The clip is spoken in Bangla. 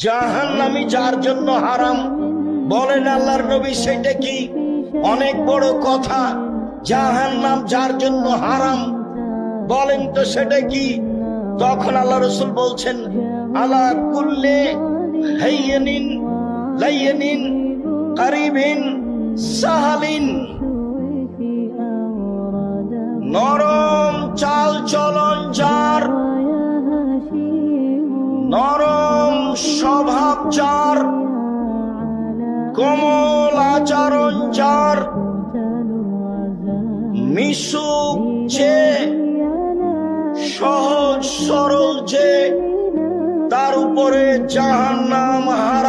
জাহান্নামী যার জন্য হারাম। বলেন আল্লাহর নবী সেটা কি? অনেক বড় কথা। জাহান্নাম যার জন্য হারাম, বলেন তো সেটা কি? তখন আল্লাহ রাসূল বলছেন, আলা কুল্লি হাইয়িন লাইয়িন কারিবিন সাহালিন। নরম চাল চলন যার, নরম স্বভাব যার, কোমল আচরণ যার, মিশুক যে, সহজ সরল যে, তার উপরে জাহান্নাম হারাম।